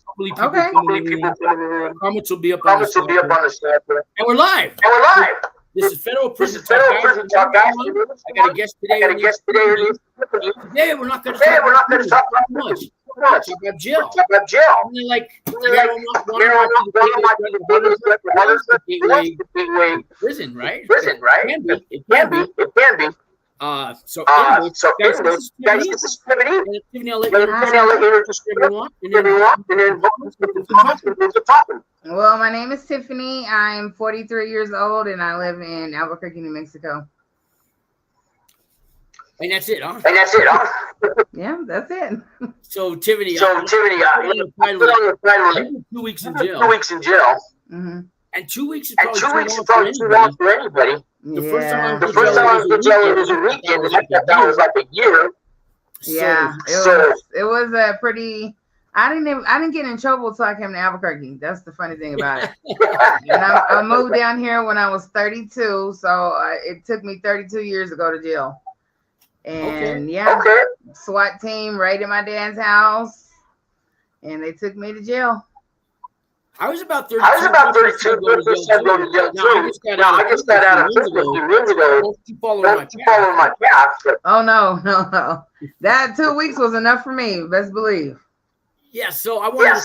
Hopefully, people Okay. come in the room. Comments will be up on the Comments will be up side. on the side. And we're live. And we're live. This is Federal This Prison is Talk, Federal guys. Prison Talk, guys. I got a guest I today. got a guest today. Today we're not going to Today talk we're about not going to food talk too about much. too We're much. talk about jail. Talk about jail. Only like Like, one of my gateway prison, right? Prison, right? It can be. It can be. So anyway, So guys, anyway, this is guys, Tiffany. this is Tiffany. And Tiffany, I'll let Tiffany, I'll let you you introduce everyone, and then everyone, and then comments are talking. Well, my name is Tiffany. I'm 43 years old, and I live in Albuquerque, New Mexico. And that's it, huh? And that's it, huh? Yeah, that's it. So Tiffany, So Tiffany, put on your title, 2 weeks in jail. 2 weeks in jail. Mm-hmm. And 2 weeks is And probably 2 weeks is too probably too long long for anybody. The first time I Yeah. The first time I was in jail, it was a weekend, and I thought that was like a year. Yeah, it was a pretty. I didn't get in trouble until I came to Albuquerque. That's the funny thing about it. And I moved down here when I was 32, so it took me 32 years to go to jail. And SWAT team raided my dad's house, and they took me to jail. I was about 32. I was about 32. Going to jail too. I just got out of prison a few years ago. Don't keep following my path. Oh no. That 2 weeks was enough for me. Best believe. Yeah, so I wanted to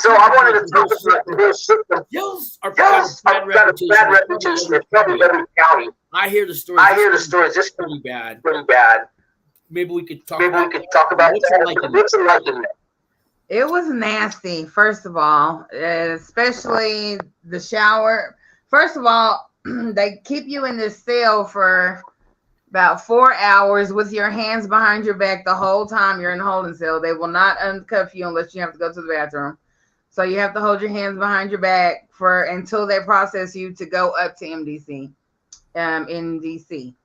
talk about the whole system. Jails are got a bad reputation in probably every county. I hear the stories. This pretty bad. Pretty bad. Maybe we could talk about what's it like in there. It was nasty, first of all, especially the shower. First of all, they keep you in this cell for about 4 hours with your hands behind your back the whole time you're in the holding cell. They will not uncuff you unless you have to go to the bathroom. So you have to hold your hands behind your back until they process you to go up to MDC, in DC.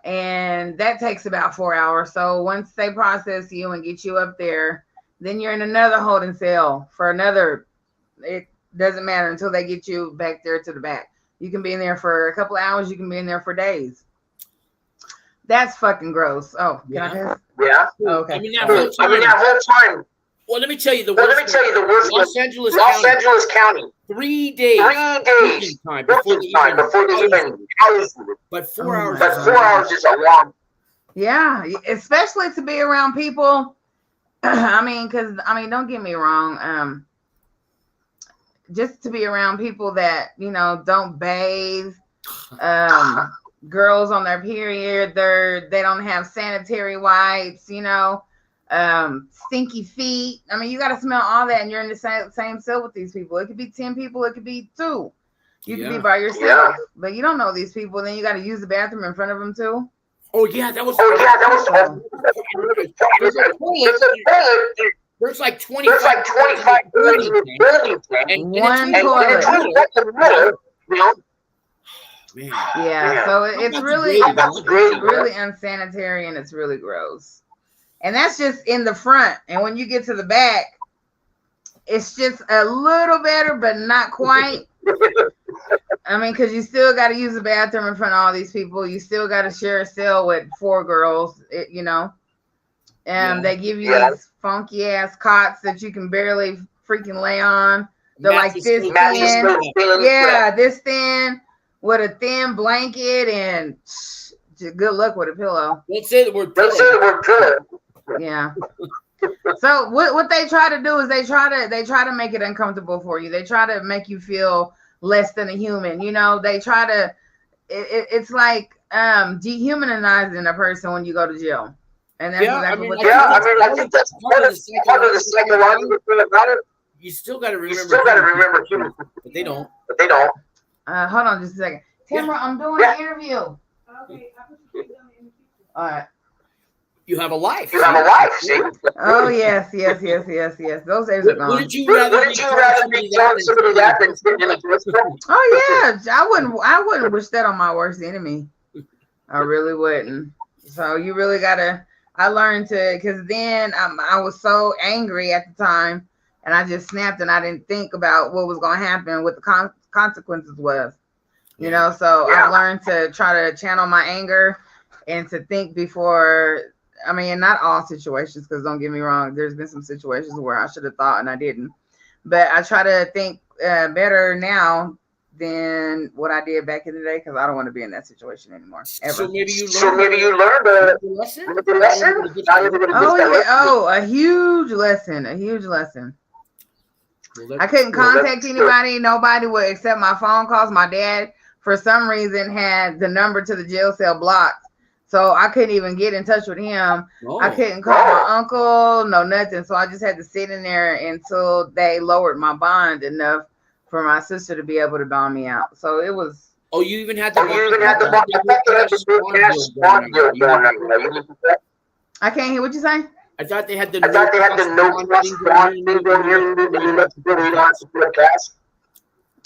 And that takes about 4 hours. So once they process you and get you up there, then you're in another holding cell for another. It doesn't matter until they get you back there to the back. You can be in there for a couple of hours. You can be in there for days. That's fucking gross. Oh, Yeah. Oh, okay. I mean, that whole time. Well, let me tell you the worst. Los Angeles County. 3 days. 3 days. Before they even house you. But 4 hours. But 4 hours is a long. Yeah, especially to be around people. Don't get me wrong. Just to be around people that, don't bathe, girls on their period, they don't have sanitary wipes, stinky feet. I mean, you got to smell all that, and you're in the same cell with these people. It could be 10 people, it could be 2. You could be by yourself, but you don't know these people. Then you got to use the bathroom in front of them too. Oh yeah, that was. There's like 25 and one toilet. Yeah, so it's really unsanitary, and it's really gross. And that's just in the front. And when you get to the back, it's just a little better, but not quite. I mean, because you still got to use the bathroom in front of all these people. You still got to share a cell with 4 girls, And they give you these funky ass cots that you can barely freaking lay on. They're like this thin. Yeah, this thin with a thin blanket, and good luck with a pillow. Don't say the word pillow. Yeah. So what they try to do is they try to make it uncomfortable for you. They try to make you feel less than a human. They try to. It's like dehumanizing a person when you go to jail. And that's exactly what I think that's part of the psychological thing about it. You still got to remember humans, but they don't. Hold on just a second. Tamara, I'm doing an interview. Okay. All right. You have a life. See? Oh yes. Those days are gone. Wouldn't you rather be telling somebody that than sitting in a hospital? Oh yeah, I wouldn't wish that on my worst enemy. I really wouldn't. So you really gotta. I learned to, because then I was so angry at the time, and I just snapped, and I didn't think about what was going to happen, what the consequences was, So I learned to try to channel my anger and to think before. I mean, not all situations, because don't get me wrong, there's been some situations where I should have thought and I didn't. But I try to think better now than what I did back in the day because I don't want to be in that situation anymore. Ever. So maybe you learned a lesson. Oh yeah. Oh, a huge lesson. A huge lesson. Well, I couldn't contact anybody. Nobody would accept my phone calls. My dad, for some reason, had the number to the jail cell blocked. So I couldn't even get in touch with him. I couldn't call my uncle, no nothing. So I just had to sit in there until they lowered my bond enough for my sister to be able to bond me out. So it was. Oh, you even had the. I can't hear what you say. I thought they had the.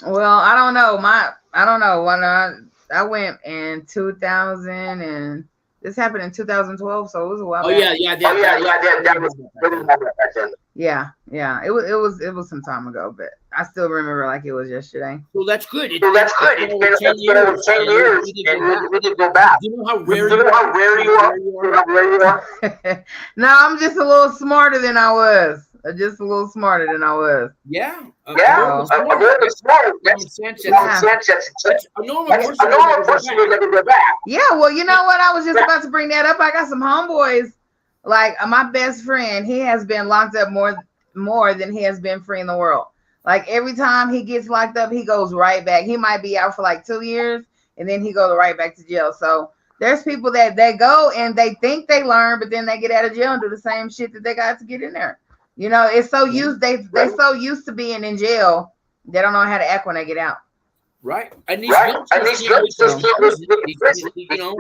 Well, I don't know. I don't know when I went in 2000 and this happened in 2012, so it was a while. Yeah. Yeah. It was some time ago, but I still remember like it was yesterday. Well, that's good. It's been over 10 years, and we didn't go back. Do you know how rare you are? No, I'm just a little smarter than I was. Just a little smarter than I was. Yeah. I'm really smart. That's a normal person would never go back. Yeah, well, you know what? I was just about to bring that up. I got some homeboys. Like my best friend, he has been locked up more than he has been free in the world. Like every time he gets locked up, he goes right back. He might be out for like 2 years, and then he goes right back to jail. So there's people that they go and they think they learn, but then they get out of jail and do the same shit that they got to get in there. You know, it's so used they so used to being in jail, they don't know how to act when they get out. Right. And these youngsters can't lose their mentality now.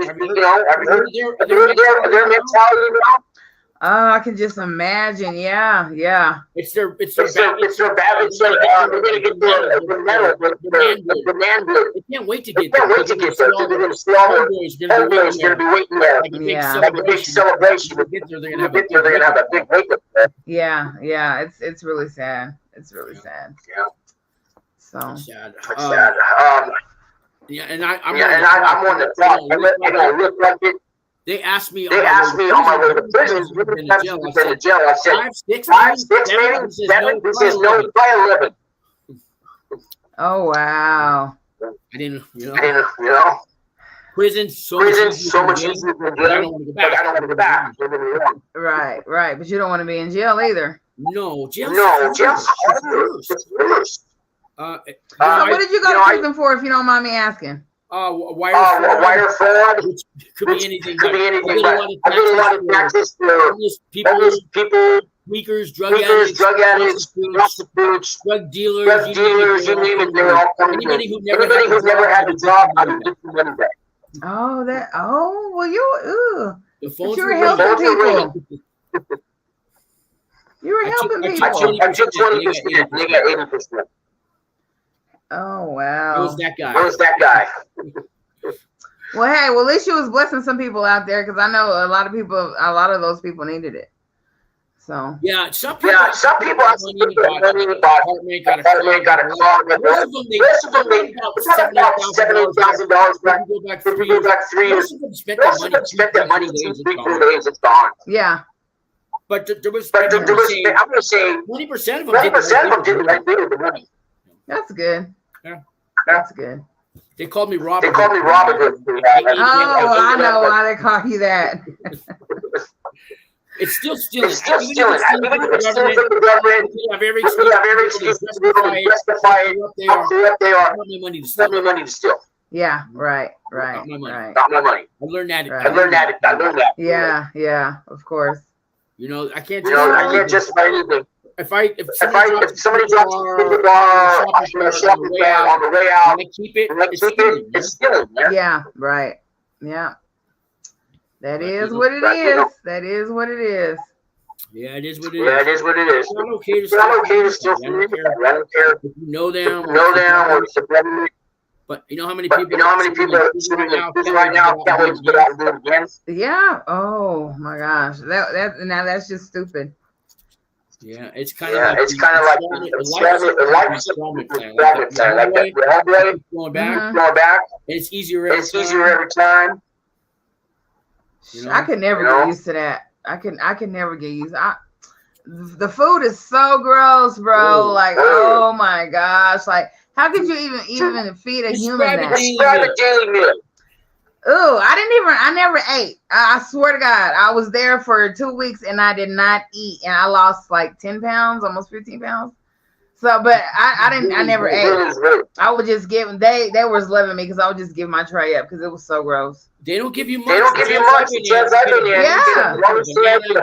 Oh, I can just imagine. Yeah. It's their bad. They're gonna get the man blood. They can't wait to get there. They're gonna see all everybody's gonna be waiting there. Like a big celebration. They're gonna have a big wake up there. Yeah. It's really sad. It's really sad. Yeah. So sad. Yeah, and I'm on the clock. I don't look like it. They asked me on my way to prison. You've been to jail. I said 5, 6, maybe 7. He says no, try 11. Oh wow! I didn't, Prison's so much easier than jail. I don't want to go back. Right. But you don't want to be in jail either. No, jail's worse. So what did you go to prison for, if you don't mind me asking? Wire fraud. Could be anything. But I did a lot of taxes for people, tweakers, drug addicts, prostitutes, drug dealers, you name it, they're all coming. Anybody who's never had a job, I can get some money back. Well, you were helping people. You were helping people. I took 20%. They got 80%. Oh wow! Who was that guy? Well, hey, at least you was blessing some people out there, because I know a lot of those people needed it. So yeah, some people got money, got a car. Most of them they about $78,000. People go back 3 years. Most of them spent that money 2, 3, 4 days. It's gone. Yeah. But there was. I'm going to say 20% of them didn't like the money. That's good. Yeah. That's good. They called me Robert. Oh, I know why they call you that. It's still stealing. Even if it's stealing from the government, you have every excuse to justify what they are. Not my money to steal. Yeah, right. Not my money. Not my money. I learned that. Right. Yeah, of course. I can't justify anything. If somebody drops the bar on the way out, and I keep it, it's stealing. Yeah, right. Yeah. That is what it is. That is what it is. Yeah, it is what it is. It's not okay to steal. I don't care. If you know them, or it's a government. But you know how many people are sitting right now can't wait to get out and do it again? Yeah. Oh my gosh. That's just stupid. Yeah, it's kind of like the life going back. It's easier every time. I could never get used to that. I can never get used. The food is so gross, bro. Like, oh my gosh. Like, how could you even feed a human that? Describe a daily meal. Ooh, I never ate. I swear to God, I was there for 2 weeks and I did not eat, and I lost like 10 pounds, almost 15 pounds. So, but I never ate. I would just give, they was loving me because I would just give my tray up because it was so gross. They don't give you much. They don't give you much. Yeah.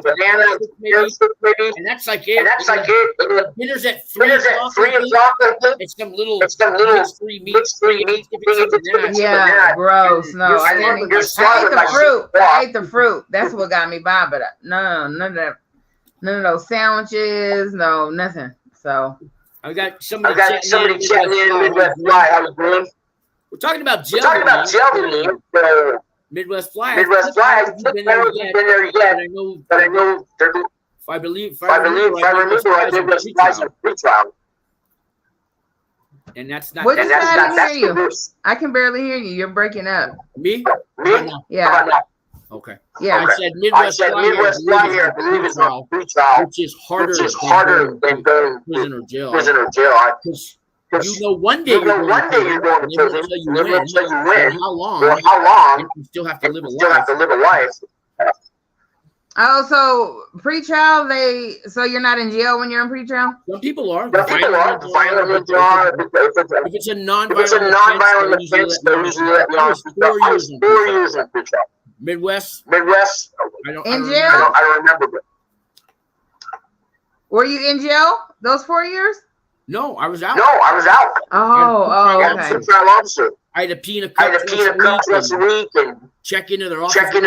Banana, maybe. And that's like it. And that's like it. Dinner's at 3 o'clock. It's some little mixed-free meat. Yeah, gross. No, I ate the fruit. I ate the fruit. That's what got me by. But none of that. None of those sandwiches. No, nothing. So I got somebody chatting in Midwest Fly. How was doing? We're talking about jelly. Midwest Fly. I haven't been there yet. But I know they're. If I remember, I Midwest Fly's on free trial. And that's not. What you said? I didn't hear you. I can barely hear you. You're breaking up. Me? Yeah. Okay. Yeah. I said Midwest Fly here. I believe it's on free trial, which is harder than prison or jail. You know, one day you're going to prison until you win. How long? And you still have to live a life. Oh, so pre-trial, so you're not in jail when you're in pre-trial? Some people are. If it's a non-violent offense, they're usually let me on 4 years in pre-trial. Midwest. In jail? I don't remember. Were you in jail those 4 years? No, I was out. Oh, okay. I had to pee in a cup once a week and check into their office. Every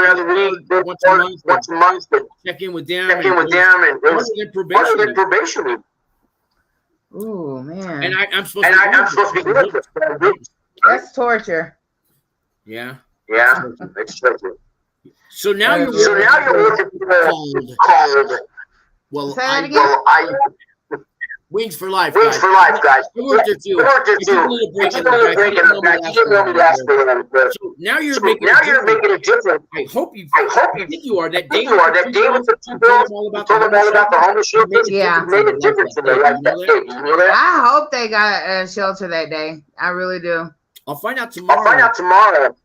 other week, once a month. Check in with them. And probation. Ooh, man. And I'm supposed to be good. That's torture. Yeah. It's torture. So now you're called. Well, I Wings for life, guys. I worked there too. So now you're making a difference. I hope you think you are. That day with the 2 girls all about the homeless shelter. Yeah. Made a difference in their life that day. I hope they got a shelter that day. I really do. I'll find out tomorrow.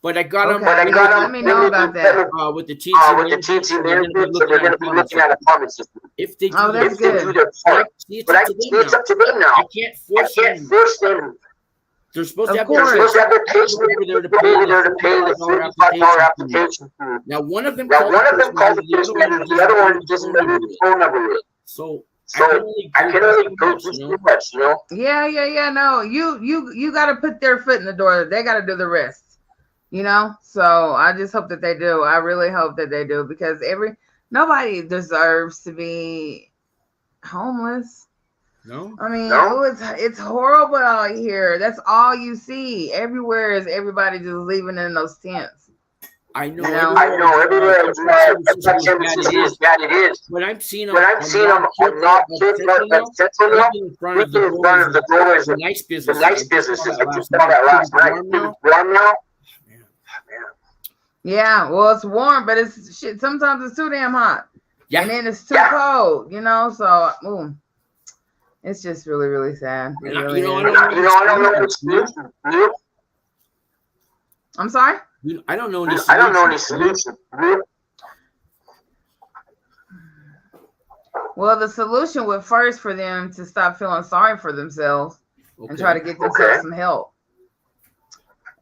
But I got them. Let me know about that. With the teensy management, they're going to be looking at apartments. If they do, that's good. But it's up to them now. I can't force them. They're supposed to have their patient over there to pay the $55 application fee. Now one of them called the other one doesn't know the phone number. So I can only go too much, you know. Yeah. No, you got to put their foot in the door. They got to do the rest. You know, so I just hope that they do. I really hope that they do because nobody deserves to be homeless. No, I mean, it's horrible out here. That's all you see. Everywhere is everybody just living in those tents. I know. Everywhere it's bad it is. When I'm seeing them, I'm not in front of the doors. The nice businesses. I just saw that last night. Warm now. Yeah, well, it's warm, but it's shit. Sometimes it's too damn hot. Yeah. And then it's too cold, you know? So, it's just really, really sad. I don't know any solution. I'm sorry? I don't know any solution. Well, the solution would first for them to stop feeling sorry for themselves and try to get themselves some help.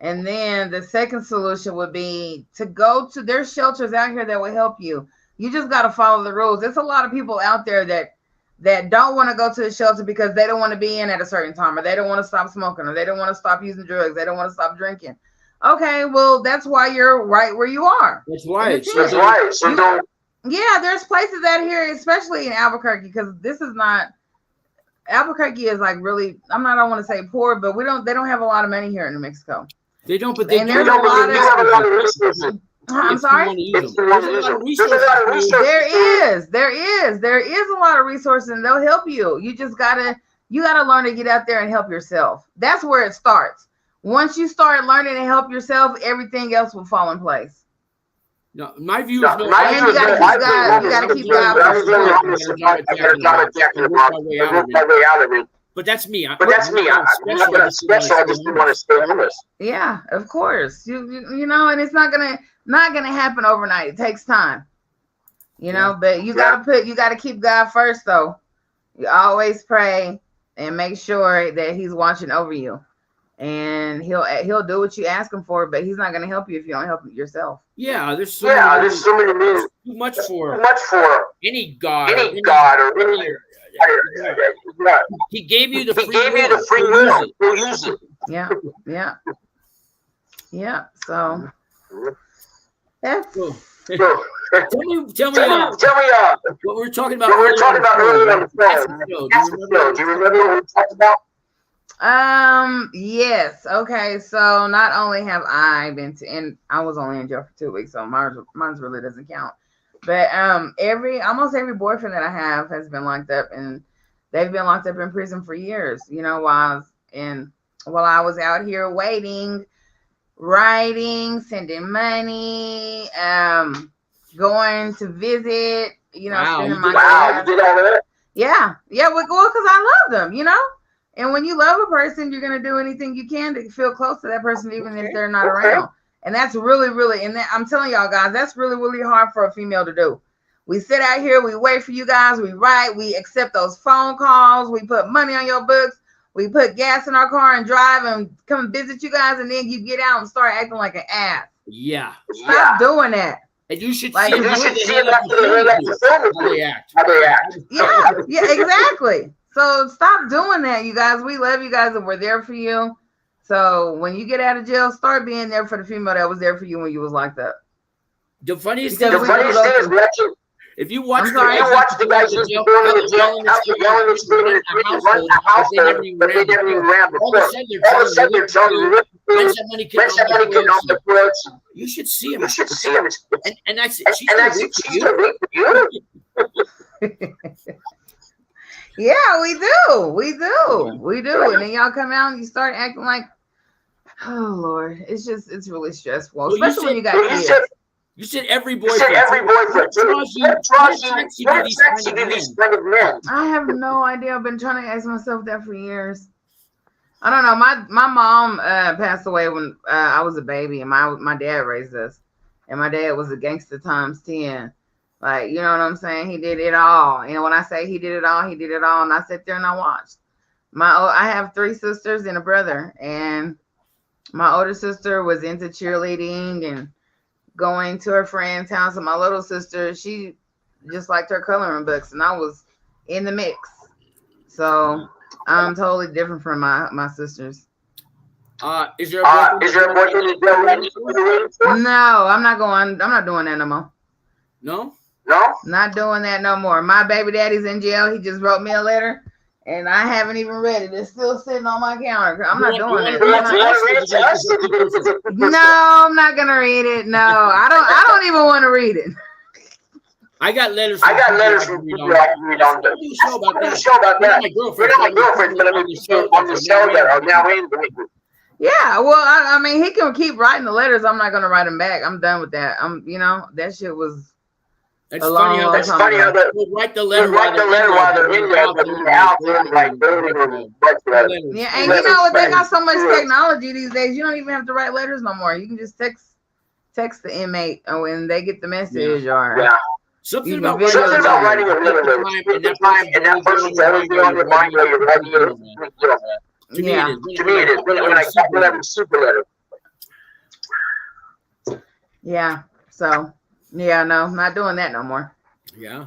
And then the second solution would be to go to their shelters out here that will help you. You just got to follow the rules. There's a lot of people out there that don't want to go to the shelter because they don't want to be in at a certain time, or they don't want to stop smoking, or they don't want to stop using drugs. They don't want to stop drinking. Okay, well, that's why you're right where you are. That's right. Yeah, there's places out here, especially in Albuquerque, because this is not. Albuquerque is like really. I don't want to say poor, but they don't have a lot of money here in New Mexico. They don't, but they do. There's a lot of resources. I'm sorry? There's a lot of resources. There is a lot of resources, and they'll help you. You just gotta learn to get out there and help yourself. That's where it starts. Once you start learning to help yourself, everything else will fall in place. No, my view is no. And you gotta keep God. But that's me. I'm not gonna special. I just want to stay homeless. Yeah, of course. You know, and it's not gonna happen overnight. It takes time. You know, but you gotta keep God first though. You always pray and make sure that He's watching over you. And he'll do what you ask him for, but he's not gonna help you if you don't help yourself. Yeah, there's so many reasons. Too much for any God or any. He gave you the free will. We'll use it. Yeah. So that's. Tell me what we were talking about. Earlier on the phone. Do you remember what we talked about? Yes. Okay. So not only have I been and I was only in jail for 2 weeks, so mine really doesn't count. But almost every boyfriend that I have has been locked up, and they've been locked up in prison for years. You know, while I was out here waiting, writing, sending money, going to visit. You know, spending my you did all that? Yeah. Well, because I love them. You know. And when you love a person, you're going to do anything you can to feel close to that person, even if they're not around. And that's really, really, and I'm telling y'all guys, that's really, really hard for a female to do. We sit out here, we wait for you guys, we write, we accept those phone calls, we put money on your books, we put gas in our car and drive and come visit you guys, and then you get out and start acting like an ass. Yeah. Stop doing that. And you should see how they act. Yeah, exactly. So stop doing that, you guys. We love you guys and we're there for you. So when you get out of jail, start being there for the female that was there for you when you was locked up. The funniest thing is if you watch the guys who's going to jail after yelling and screaming in the household, but they never even ran before. All of a sudden they're telling you, when somebody can on the books. You should see him. And that's it. She's going to wait for you. Yeah, we do. And then y'all come out and you start acting like, oh Lord, it's really stressful, especially when you got kids. You said every boyfriend. What draws you to these kind of men? I have no idea. I've been trying to ask myself that for years. I don't know. My mom passed away when I was a baby, and my dad raised us, and my dad was a gangster times 10. Like, you know what I'm saying? He did it all. And when I say he did it all, he did it all. And I sat there and I watched. I have 3 sisters and a brother. And my older sister was into cheerleading and going to her friend's house. And my little sister, she just liked her coloring books. And I was in the mix. So I'm totally different from my sisters. Is there a boyfriend? No, I'm not doing that no more. No? No? Not doing that no more. My baby daddy's in jail. He just wrote me a letter, and I haven't even read it. It's still sitting on my counter. I'm not doing that. No, I'm not gonna read it. No, I don't even want to read it. I got letters from people I can read on the show about that. You're not my girlfriend, but I mean, on the show that are now in. Yeah, well, I mean, he can keep writing the letters. I'm not gonna write them back. I'm done with that. That shit was. It's funny how they write the letter while they're in there, but out there, like, yeah, and you know what? They got so much technology these days. You don't even have to write letters no more. You can just text the inmate when they get the message, or something about writing a letter, and that person's everything on your mind while you're writing it. To me, it is. When I get the letter, super letter. Yeah. So. Yeah, no, not doing that no more. Yeah.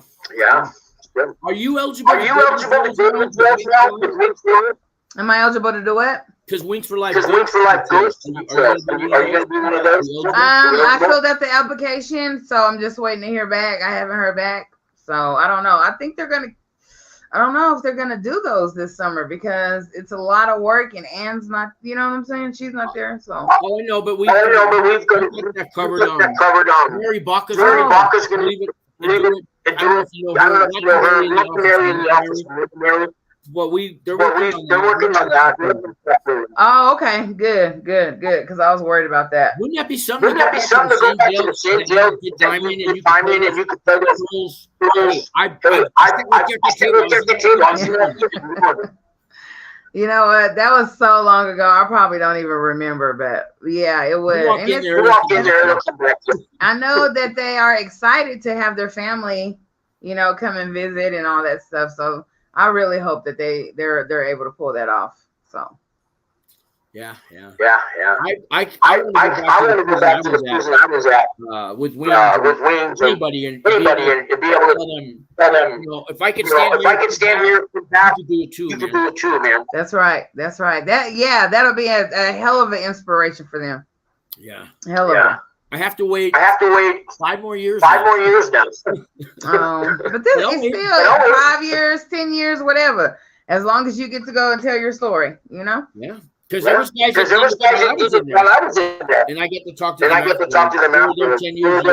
Are you eligible to go to jail? Am I eligible to do what? Because Wings for Life goes. Are you going to be one of those? I filled out the application, so I'm just waiting to hear back. I haven't heard back, so I don't know. I don't know if they're gonna do those this summer because it's a lot of work and Anne's not. You know what I'm saying? She's not there, so. Oh, I know, but we've got that covered on. Mary Baca's gonna leave it and do it. I don't know if you know her. Mary in the office. Well, they're working on that. Oh, okay, good. Because I was worried about that. Wouldn't that be something? To go back to the same jail? Get time in and you could play those rules. I You know what? That was so long ago. I probably don't even remember, but yeah, it would. I know that they are excited to have their family, come and visit and all that stuff. So I really hope that they're able to pull that off. So. Yeah. I want to go back to the prison I was at with wings, anybody, and be able to tell them, if I could stand here, you can do it too, man. That's right. That'll be a hell of an inspiration for them. Yeah. Hell of it. I have to wait 5 more years. 5 more years now. But this is still 5 years, 10 years, whatever. As long as you get to go and tell your story, Yeah. Because there was guys that did it while I was in there. And I get to talk to them after 10 years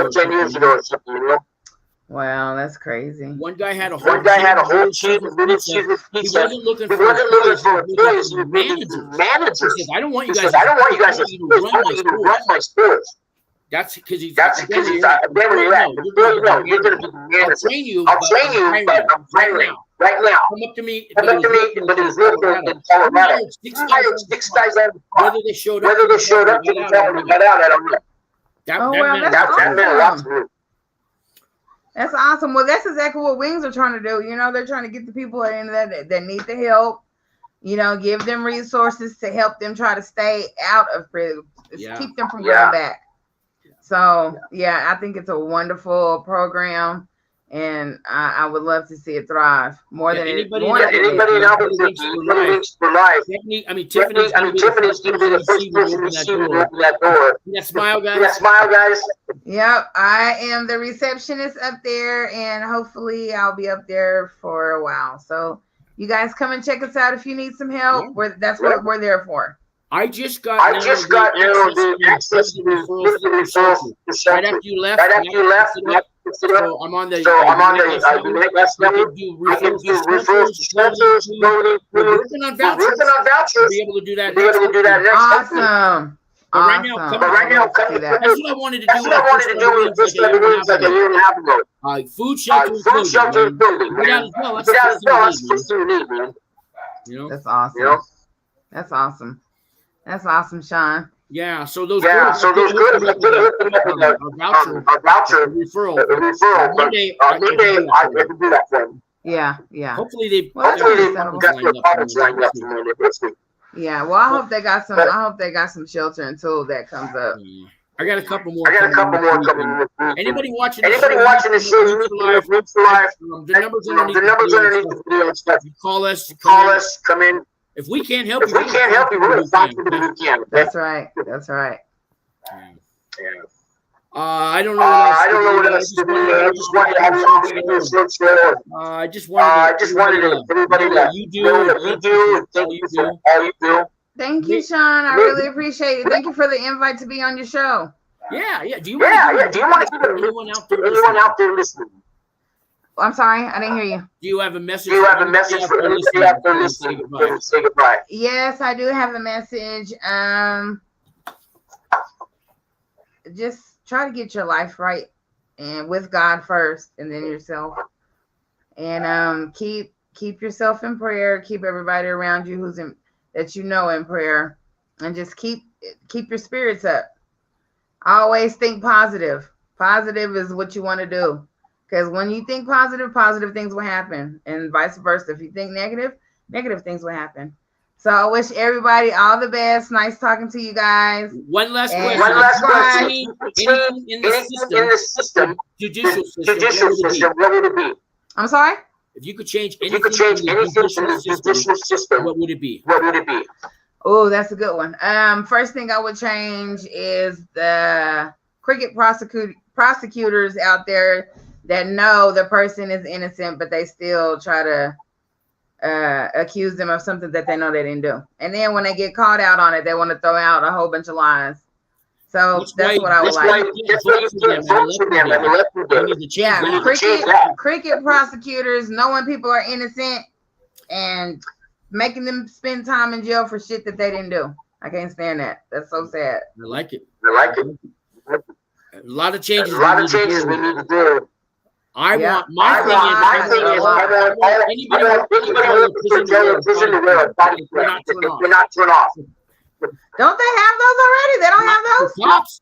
ago or something, Wow, that's crazy. One guy had a whole team. He wasn't looking for employees. He was managers. He says, I don't want you guys to run my stores. That's because he's there where you're at. You're going to be the manager. I'll train you, but I'm hiring right now. Come up to me, but it was local in Colorado. I hired 6 guys out of the car. Whether they showed up to the town or got out, I don't know. That meant a lot to me. That's awesome. Well, that's exactly what Wings are trying to do. They're trying to get the people in that need the help. Give them resources to help them try to stay out of prison. Keep them from going back. So, I think it's a wonderful program, and I would love to see it thrive more than anybody in Wings for Life. Tiffany's going to be the first person to see you open that door. Smile, guys. Yep, I am the receptionist up there, and hopefully I'll be up there for a while. So, you guys come and check us out if you need some help. That's what we're there for. I just got the access to the referrals. Right after you left. So I'm on the next level. I can do referrals to shelters. We're working on vouchers. Be able to do that next. Awesome. But right now, that's what I wanted to do. That's what I wanted to do with this like a year and a half ago. Food shelter building. That's just what you need, man. That's awesome. That's awesome, Sean. Yeah, so those girls, a voucher referral. Monday, I can do that for them. Yeah. Hopefully they've got their products lined up for Monday this week. Yeah, well, I hope they got some shelter until that comes up. I got a couple more coming. Anybody watching the show, you need to Roots for Life. The numbers underneath the video and stuff. You call us, come in. If we can't help you, we're going to find people who can. That's right. Yeah. I don't know what else to do. I just wanted to have something to do. I just wanted everybody to know what you do and thank you for all you do. Thank you, Sean. I really appreciate it. Thank you for the invite to be on your show. Yeah. Do you want to keep anyone out there listening? I'm sorry, I didn't hear you. Do you have a message? For anybody out there listening? Say goodbye. Yes, I do have a message. Just try to get your life right, and with God first, and then yourself. And keep yourself in prayer. Keep everybody around you that in prayer, and just keep your spirits up. Always think positive. Positive is what you want to do. Because when you think positive things will happen, and vice versa. If you think negative things will happen. So I wish everybody all the best. Nice talking to you guys. One last question. In the system, judicial system, what would it be? I'm sorry? If you could change anything in the judicial system, what would it be? Oh, that's a good one. First thing I would change is the cricket prosecutors out there that know the person is innocent, but they still try to accuse them of something that they know they didn't do. And then when they get caught out on it, they want to throw out a whole bunch of lies. So that's what I would like. Yeah, cricket prosecutors knowing people are innocent and making them spend time in jail for shit that they didn't do. I can't stand that. That's so sad. I like it. A lot of changes. we need to do. I want my thing is I want anybody who prison to wear a body cam. You're not turn off. Don't they have those already? They don't have those?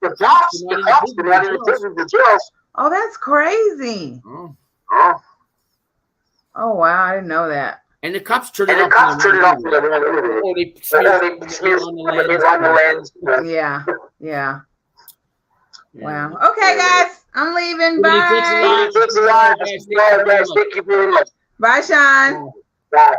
The cops, they're not in the prison, the jails. Oh, that's crazy. Oh. Oh, wow. I didn't know that. And the cops turn it off. Oh, they smear on the lens. Yeah. Wow. Okay, guys. I'm leaving. Bye. Thank you very much. Bye, Sean. Bye.